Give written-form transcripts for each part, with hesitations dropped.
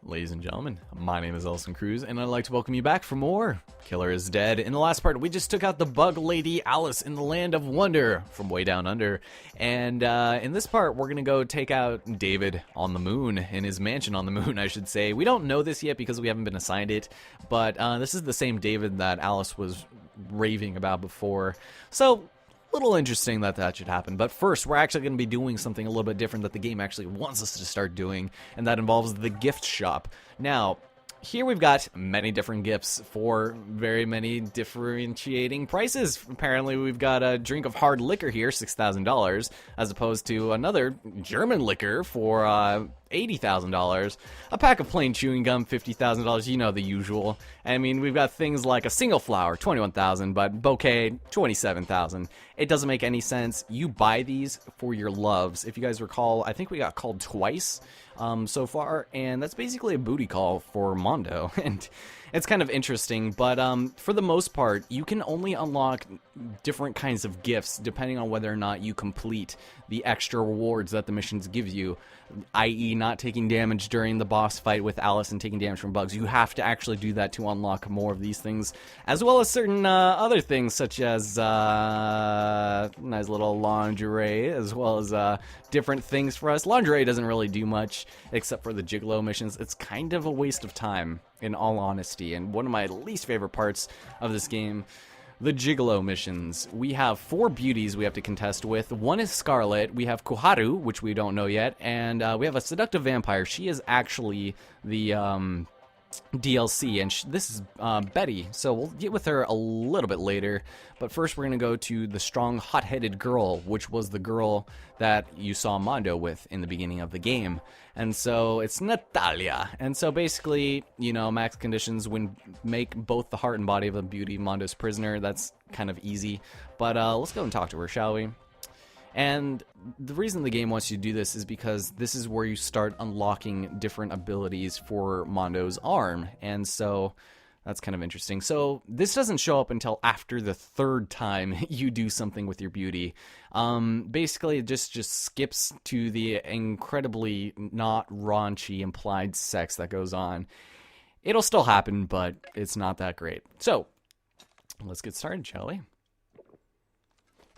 Ladies and gentlemen, my name is Elson Cruz, and I'd like to welcome you back for more Killer is Dead. In the last part, we just took out the bug lady Alice in the Land of Wonder from way down under. And in this part, we're going to go take out David on the moon, in his mansion on the moon, I should say. We don't know this yet because we haven't been assigned it, but this is the same David that Alice was raving about before. So, little interesting that should happen. But first, we're actually going to be doing something a little bit different that the game actually wants us to start doing, and that involves the gift shop. Now, here we've got many different gifts for very many differentiating prices. Apparently, we've got a drink of hard liquor here, $6,000, as opposed to another German liquor for $80,000. A pack of plain chewing gum, $50,000. You know the usual. I mean, we've got things like a single flower, $21,000, but bouquet, $27,000. It doesn't make any sense. You buy these for your loves. If you guys recall, I think we got called twice so far, and that's basically a booty call for Mondo, and it's kind of interesting, but for the most part, you can only unlock different kinds of gifts depending on whether or not you complete the extra rewards that the missions give you, i.e. not taking damage during the boss fight with Alice and taking damage from bugs. You have to actually do that to unlock more of these things, as well as certain other things such as nice little lingerie, as well as different things for us. Lingerie doesn't really do much except for the gigolo missions. It's kind of a waste of time, in all honesty, and one of my least favorite parts of this game, the gigolo missions. We have 4 beauties we have to contest with. One is Scarlet, we have Koharu, which we don't know yet, and we have a seductive vampire. She is actually the DLC, and this is Betty, so we'll get with her a little bit later, but first we're going to go to the strong, hot-headed girl, which was the girl that you saw Mondo with in the beginning of the game, and so it's Natalia, and so basically, you know, max conditions when make both the heart and body of a beauty Mondo's prisoner. That's kind of easy, but let's go and talk to her, shall we? And the reason the game wants you to do this is because this is where you start unlocking different abilities for Mondo's arm, and so that's kind of interesting. So this doesn't show up until after the 3rd time you do something with your beauty. Basically, it just skips to the incredibly not raunchy implied sex that goes on. It'll still happen, but it's not that great. So let's get started, shall we?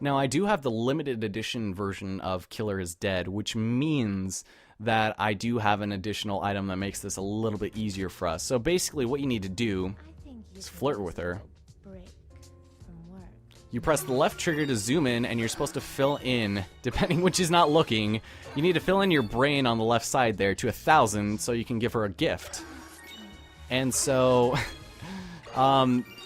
Now, I do have the limited edition version of Killer is Dead, which means that I do have an additional item that makes this a little bit easier for us. So basically, what you need to do is flirt with her. You press the left trigger to zoom in, and you're supposed to fill in, depending which is not looking, you need to fill in your brain on the left side there to 1,000 so you can give her a gift. And so,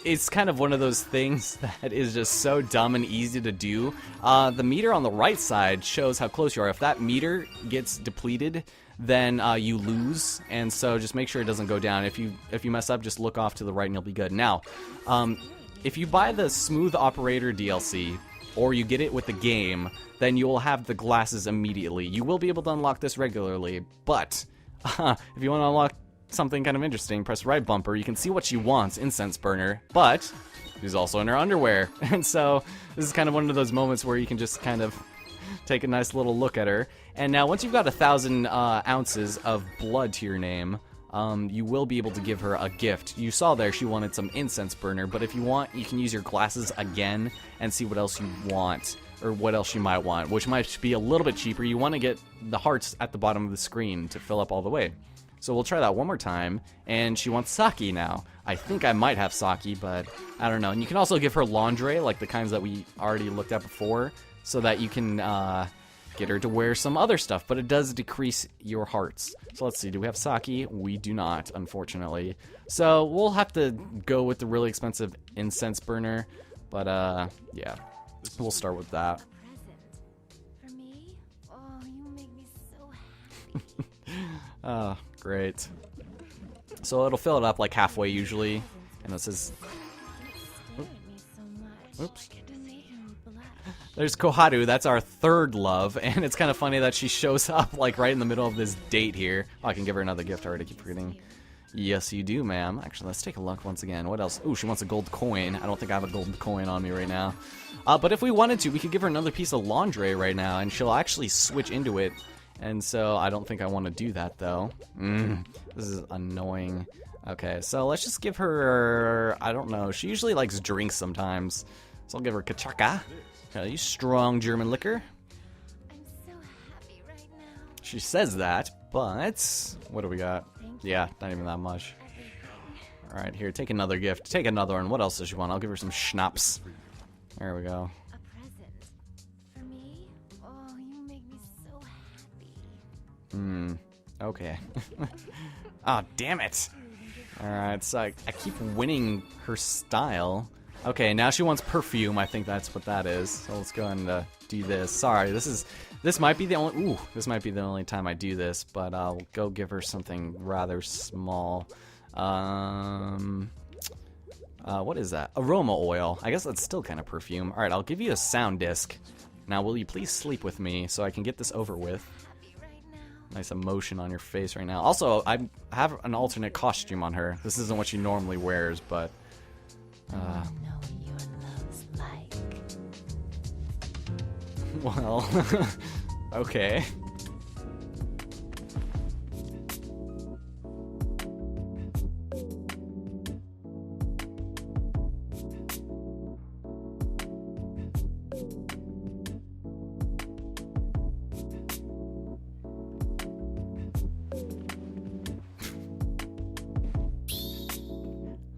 it's kind of one of those things that is just so dumb and easy to do. The meter on the right side shows how close you are. If that meter gets depleted, then you lose, and so just make sure it doesn't go down. If you mess up, just look off to the right and you'll be good. Now, if you buy the Smooth Operator DLC, or you get it with the game, then you will have the glasses immediately. You will be able to unlock this regularly, but if you want to unlock something kind of interesting, press right bumper. You can see what she wants, incense burner, but she's also in her underwear. And so this is kind of one of those moments where you can just kind of take a nice little look at her. And now once you've got 1,000 ounces of blood to your name, you will be able to give her a gift. You saw there she wanted some incense burner, but if you want, you can use your glasses again and see what else you want, or what else you might want, which might be a little bit cheaper. You want to get the hearts at the bottom of the screen to fill up all the way. So we'll try that one more time, and she wants sake now. I think I might have sake, but I don't know. And you can also give her lingerie, like the kinds that we already looked at before, so that you can get her to wear some other stuff, but it does decrease your hearts. So let's see, do we have sake? We do not, unfortunately. So we'll have to go with the really expensive incense burner, but yeah, we'll start with that. For me? Oh, you make me so happy. Oh, great. So it'll fill it up like halfway usually, and this is... Oops. There's Koharu, that's our 3rd love, and it's kind of funny that she shows up like right in the middle of this date here. Oh, I can give her another gift already, I keep forgetting. Yes, you do, ma'am. Actually, let's take a look once again. What else? Ooh, she wants a gold coin. I don't think I have a gold coin on me right now. But if we wanted to, we could give her another piece of lingerie right now, and she'll actually switch into it And so I don't think I want to do that, though. This is annoying. Okay, so let's just give her... I don't know. She usually likes drinks sometimes. So I'll give her Kachaka. Okay, strong German liquor. I'm so happy right now. She says that, but... What do we got? Yeah, not even that much. Alright, here, take another gift. Take another one. What else does she want? I'll give her some schnapps. There we go. A present. For me? Oh, you make me so happy. Okay. Ah, damn it. Alright, so I keep winning her style. Okay, now she wants perfume. I think that's what that is. So let's go and do this. Sorry, this might be the only time I do this, but I'll go give her something rather small. What is that? Aroma oil. I guess that's still kind of perfume. Alright, I'll give you a sound disc. Now, will you please sleep with me so I can get this over with? Nice emotion on your face right now. Also, I have an alternate costume on her. This isn't what she normally wears, but... I know your love's like. Well, okay.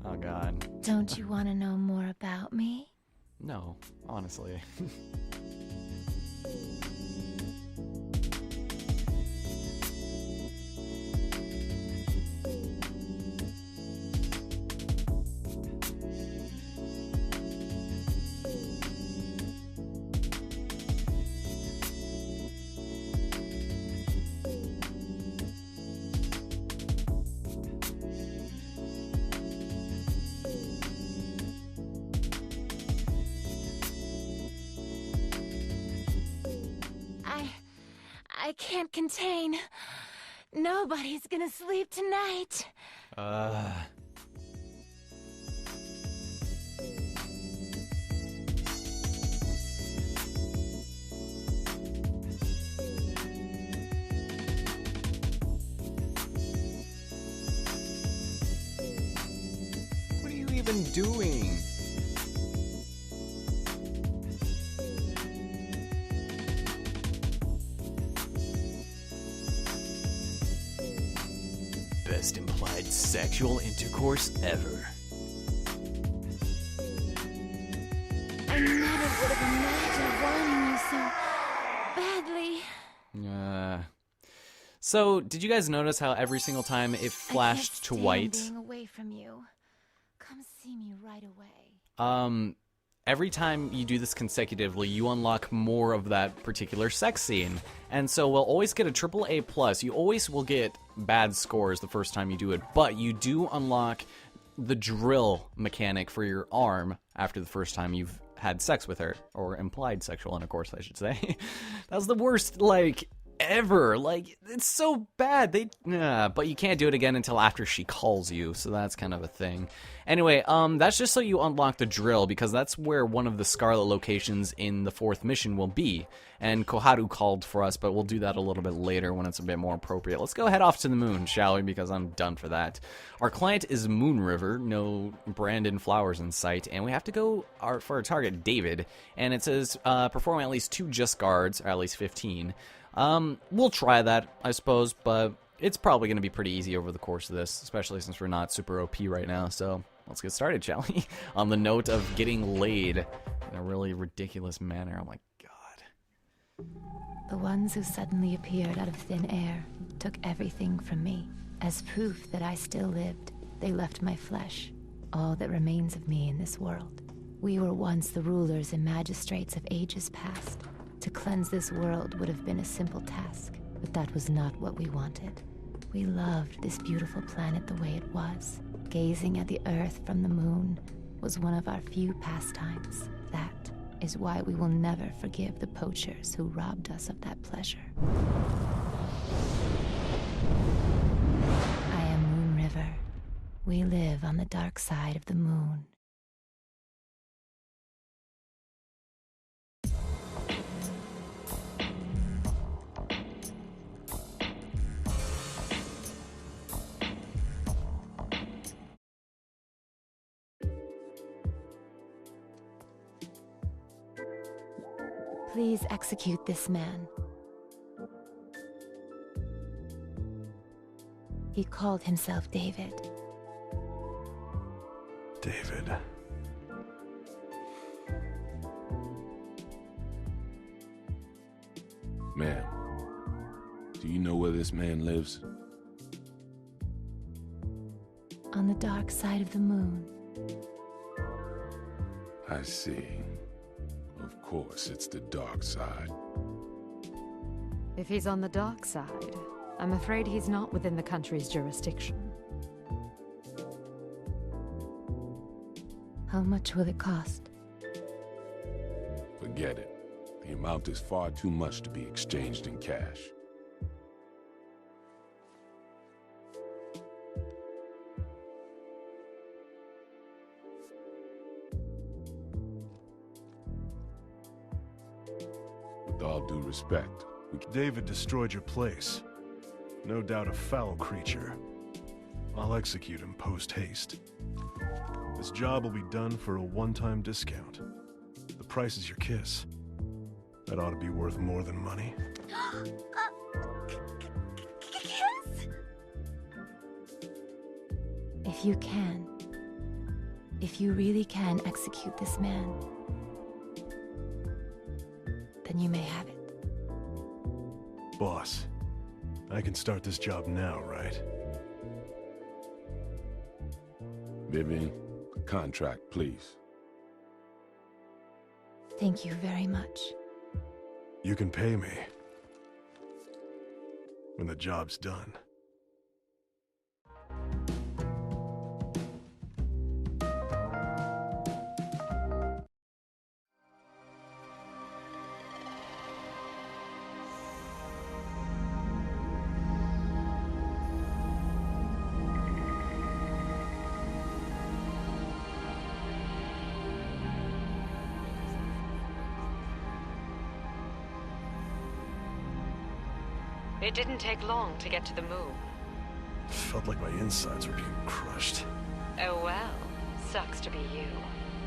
Oh, God. Don't you want to know more about me? No, honestly. I can't contain. Nobody's gonna sleep tonight. What are you even doing? Best implied sexual intercourse ever. I never would have imagined wanting you so badly. So, did you guys notice how every single time it flashed to white? Being away from you. Come see me right away. Every time you do this consecutively, you unlock more of that particular sex scene. And so we'll always get a triple A+. You always will get bad scores the first time you do it, but you do unlock the drill mechanic for your arm after the first time you've had sex with her, or implied sexual intercourse, I should say. That was the worst, like, ever. Like, it's so bad. But you can't do it again until after she calls you, so that's kind of a thing. Anyway, that's just so you unlock the drill, because that's where one of the Scarlet locations in the 4th mission will be. And Koharu called for us, but we'll do that a little bit later when it's a bit more appropriate. Let's go head off to the moon, shall we? Because I'm done for that. Our client is Moon River, no Brandon Flowers in sight, and we have to go for our target, David. And it says perform at least 2 Just Guards, or at least 15. We'll try that, I suppose, but it's probably going to be pretty easy over the course of this, especially since we're not super OP right now, so let's get started, shall we? On the note of getting laid in a really ridiculous manner. Oh my god. The ones who suddenly appeared out of thin air took everything from me. As proof that I still lived, they left my flesh, all that remains of me in this world. We were once the rulers and magistrates of ages past. To cleanse this world would have been a simple task, but that was not what we wanted. We loved this beautiful planet the way it was. Gazing at the Earth from the moon was one of our few pastimes. That is why we will never forgive the poachers who robbed us of that pleasure. I am Moon River. We live on the dark side of the moon. Please execute this man. He called himself David. David. Ma'am, do you know where this man lives? On the dark side of the moon. I see. Of course, it's the dark side. If he's on the dark side, I'm afraid he's not within the country's jurisdiction. How much will it cost? Forget it. The amount is far too much to be exchanged in cash. With all due respect, David destroyed your place. No doubt a foul creature. I'll execute him post-haste. This job will be done for a one-time discount. The price is your kiss. That ought to be worth more than money. Kiss? If you can, if you really can execute this man, then you may have it. Boss, I can start this job now, right? Vivian, the contract, please. Thank you very much. You can pay me when the job's done. It didn't take long to get to the moon. Felt like my insides were being crushed. Oh well, sucks to be you.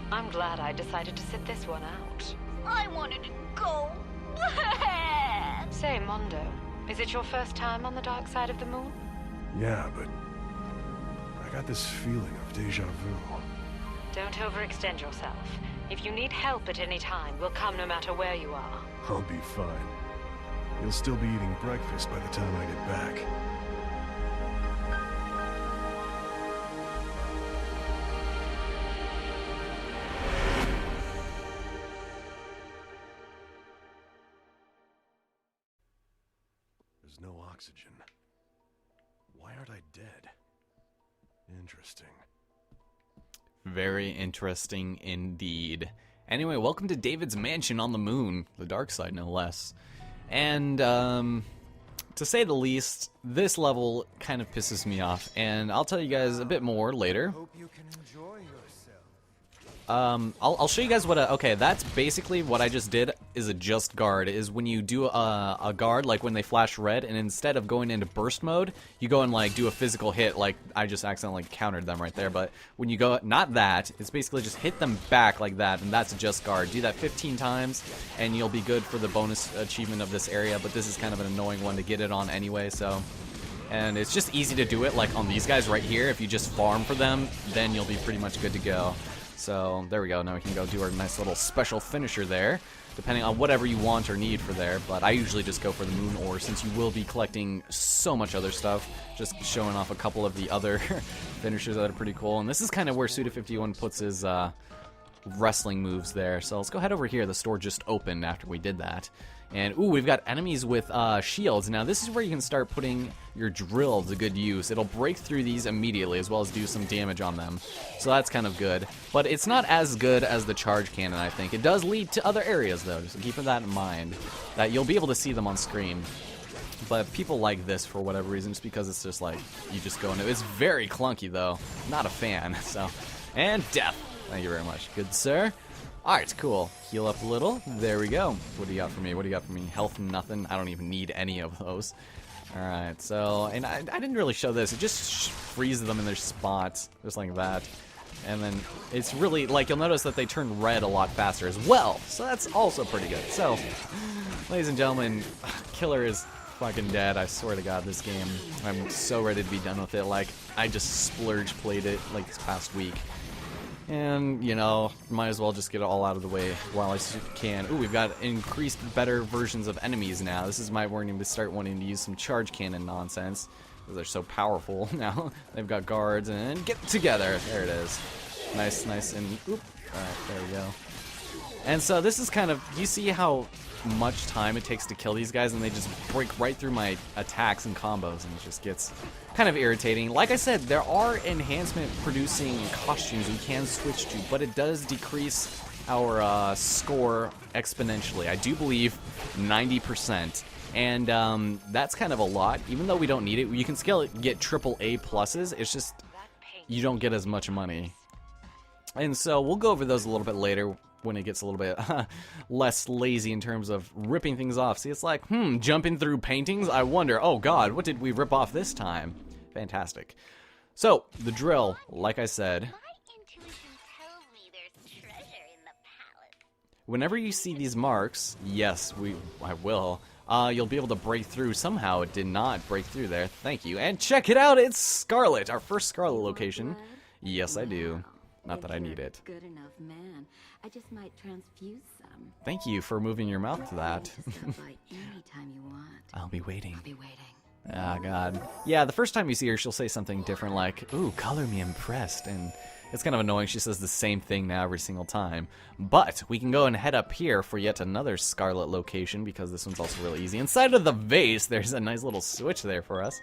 I'm glad I decided to sit this one out. I wanted to go. Say, Mondo, is it your first time on the dark side of the moon? Yeah, but I got this feeling of deja vu. Don't overextend yourself. If you need help at any time, we'll come no matter where you are. I'll be fine. You'll still be eating breakfast by the time I get back. There's no oxygen. Why aren't I dead? Interesting. Very interesting indeed. Anyway, welcome to David's mansion on the moon, the dark side no less. And to say the least, this level kind of pisses me off, and I'll tell you guys a bit more later. Hope you can enjoy yourself. I'll show you guys what okay, that's basically what I just did is a just guard, is when you do a guard, like when they flash red, and instead of going into burst mode, you go and like do a physical hit, like I just accidentally countered them right there, but when you go, not that, it's basically just hit them back like that, and that's a just guard. Do that 15 times, and you'll be good for the bonus achievement of this area, but this is kind of an annoying one to get it on anyway, so... And it's just easy to do it, like on these guys right here, if you just farm for them, then you'll be pretty much good to go. So there we go, now we can go do our nice little special finisher there, depending on whatever you want or need for there, but I usually just go for the moon ore since you will be collecting so much other stuff, just showing off a couple of the other finishers that are pretty cool. And this is kind of where Suda51 puts his wrestling moves there. So let's go head over here. The store just opened after we did that. And, ooh, we've got enemies with shields. Now, this is where you can start putting your drill to good use. It'll break through these immediately, as well as do some damage on them. So that's kind of good. But it's not as good as the charge cannon, I think. It does lead to other areas, though, so keep that in mind. That you'll be able to see them on screen. But people like this for whatever reason, just because it's just like, you just go into it. It's very clunky, though. Not a fan, so... And death. Thank you very much. Good, sir. Alright, cool. Heal up a little. There we go. What do you got for me? What do you got for me? Health, nothing. I don't even need any of those. Alright, so, and I didn't really show this. It just freezes them in their spots, just like that. And then it's really, like, you'll notice that they turn red a lot faster as well. So that's also pretty good. So, ladies and gentlemen, Killer is fucking dead. I swear to God, this game, I'm so ready to be done with it. Like, I just splurge played it, like, this past week. And, you know, might as well just get it all out of the way while I can. Ooh, we've got increased, better versions of enemies now. This is my warning to start wanting to use some charge cannon nonsense. Because they're so powerful now. They've got guards, and get together. There it is. Nice, nice, and oop. Alright, there we go. And so this is kind of, you see how much time it takes to kill these guys, and they just break right through my attacks and combos, and it just gets kind of irritating. Like I said, there are enhancement producing costumes we can switch to, but it does decrease our score exponentially. I do believe 90%. And that's kind of a lot. Even though we don't need it, you can still get AAA pluses. It's just you don't get as much money. And so we'll go over those a little bit later when it gets a little bit less lazy in terms of ripping things off. See, it's like, jumping through paintings? I wonder, oh God, what did we rip off this time? Fantastic. So, the drill, like I said, My intuition tells me there's treasure in the palace. whenever you see these marks, yes, I will. You'll be able to break through. Somehow it did not break through there. Thank you. And check it out, it's Scarlet, our first Scarlet location. Yes, I do. Not that I need it. Good enough man. I just might transfuse some. Thank you for moving your mouth to that. Stop by anytime you want. I'll be waiting. I'll be waiting. Ah, God. Yeah, the first time you see her, she'll say something different like, ooh, color me impressed, and it's kind of annoying. She says the same thing now every single time. But we can go and head up here for yet another Scarlet location, because this one's also really easy. Inside of the vase, there's a nice little switch there for us.